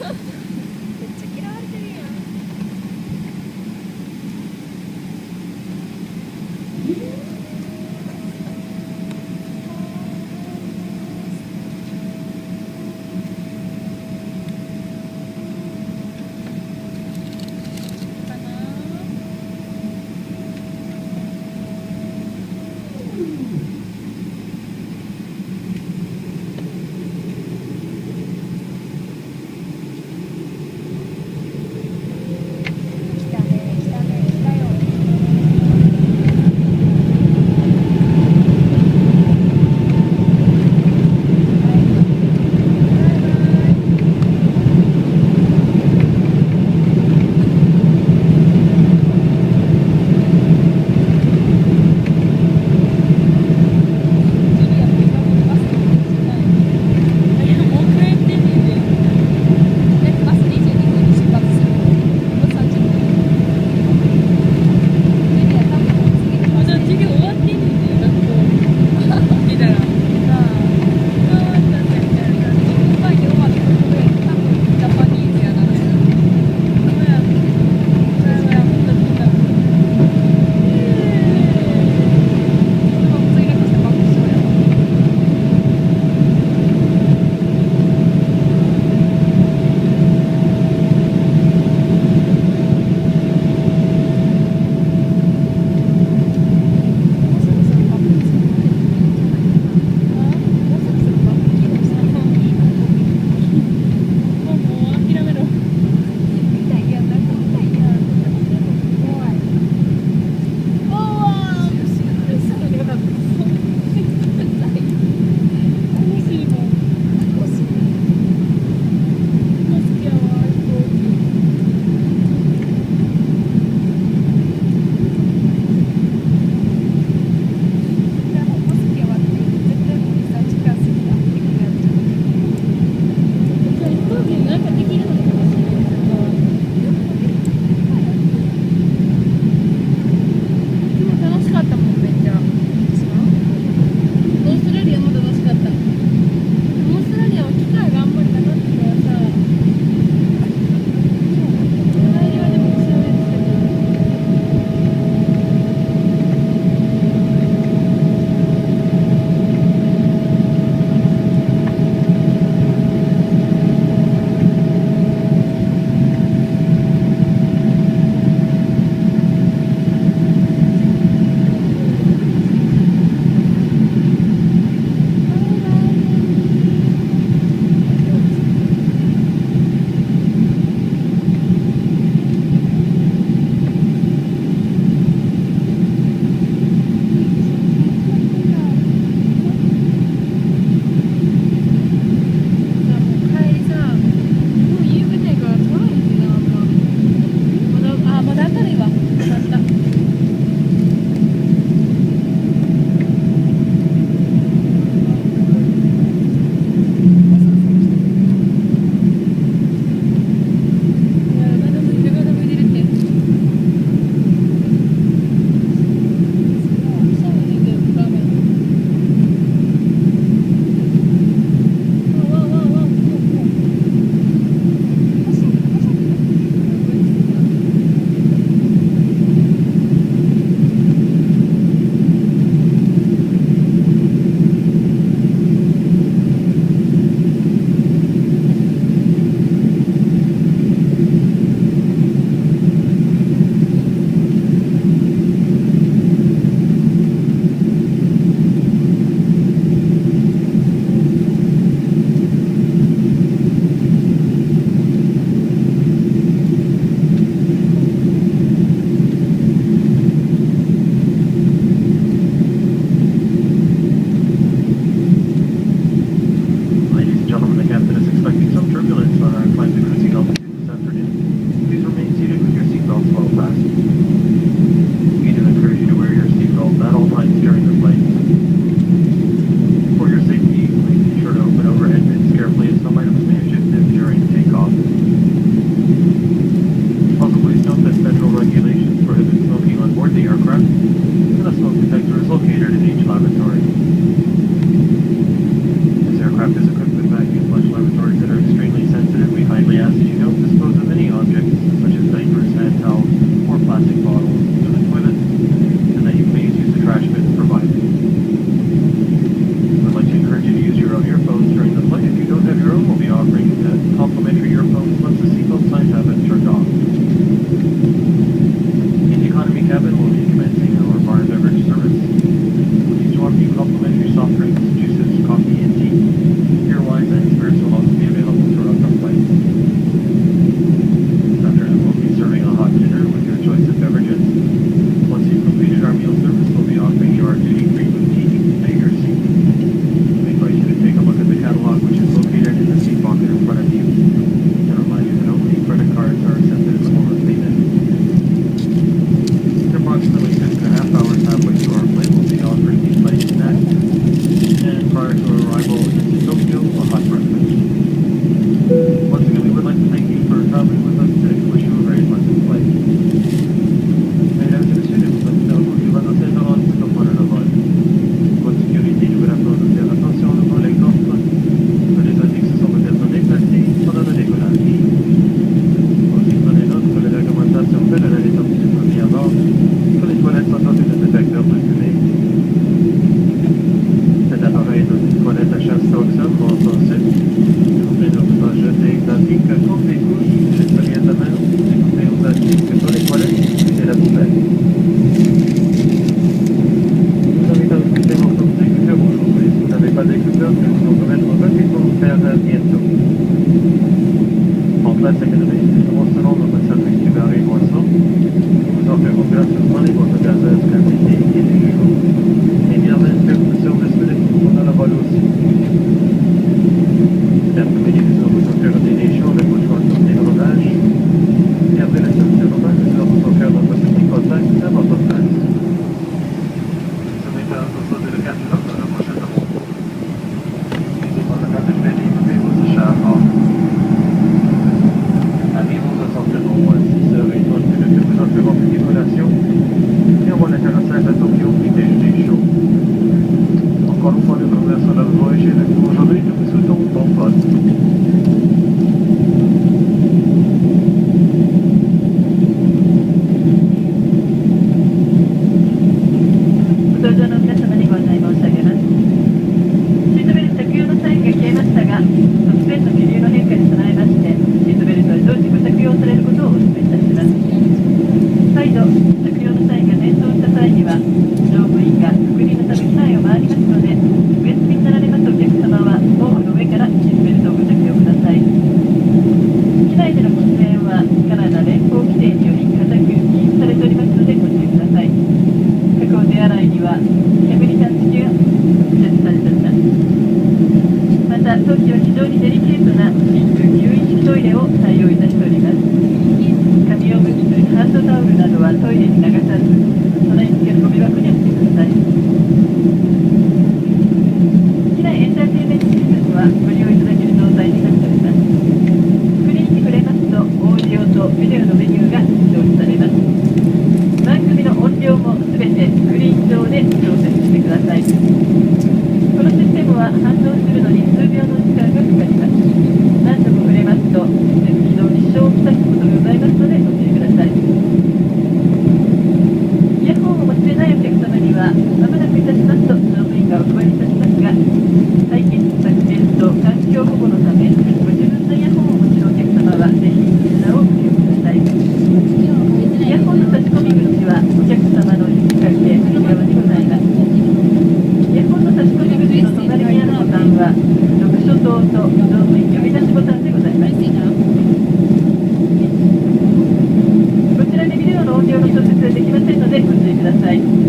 嫌われてるやん。かな。indica con dei gustos experimentamente de unas indicadores cuáles de la búsqueda. Nous invitons à écouter votre écouteur aujourd'hui. Si vous n'avez pas d'écouteur, nous vous remettrons rapidement vous faire bientôt. En classe académique, nous recevons notre service du Barry Boisson. Nous vous offrons gratuitement les votre gazeuse qualité et du jour. Et bien sûr, le service minute, on en a pas aussi. L'après-midi, nous allons vous offrir des déchets avec votre contour des rodages. Et après la séance de rodage, nous allons vous offrir notre petit contact à votre place. Nous sommes à notre de la carte de la prochaine rencontre. Nous avons la carte de crédit, mais vous achetez à Arrivons à environ 6h30 que nous offrirons une collation. Et on va l'intéresser à Tokyo qui déjeuner chaud. Encore une fois, nous vous remercions d'avoir voyagé avec nous aujourd'hui. Nous vous souhaitons bon vol. ご搭乗の皆様にご案内申し上げます。シートベルト着用のサインが消えましたが、突然の気流の変化に備えまして、シートベルトは常時ご着用されることをお勧めいたします。再度、着用のサインが点灯した際には、乗務員が確認のため機内を回りますので、お休みになられますお客様は、毛布の上からシートベルトをご着用ください。機内での喫煙は、カナダ連邦規定により固く禁止されておりますのでご注意ください。各お手洗いには煙探知機が設置されております。また、当機は非常にデリケートな真空吸引式トイレを採用いたしております。紙おむつ、ハンドタオルなどはトイレに流さず、備え付けるゴミ箱に置いてください。機内エンターテインメントシステムはご利用いただける状態になっております。スクリーンに触れますと、オーディオとビデオのメニューが表示されます。番組の音量もすべてスクリーン上で調節してください。このシステムは反応するのに数秒の時間がかかります。何度も触れますとシステム起動に支障をきたすことがございますのでご注意ください。イヤホンをお持ちでないお客様にはまもなくいたしますと乗務員がお配りいたしますが、排気削減と環境保護のためご自分のイヤホンをお持ちのお客様はぜひこちらをご利用ください。イヤホンの差し込み口はお客様の肘掛け右側にございます。イヤホンの差し込み口の隣にあるボタンは読書灯と乗務員呼び出しボタンでございます。こちらでビデオの音量の調節はできませんのでご注意ください。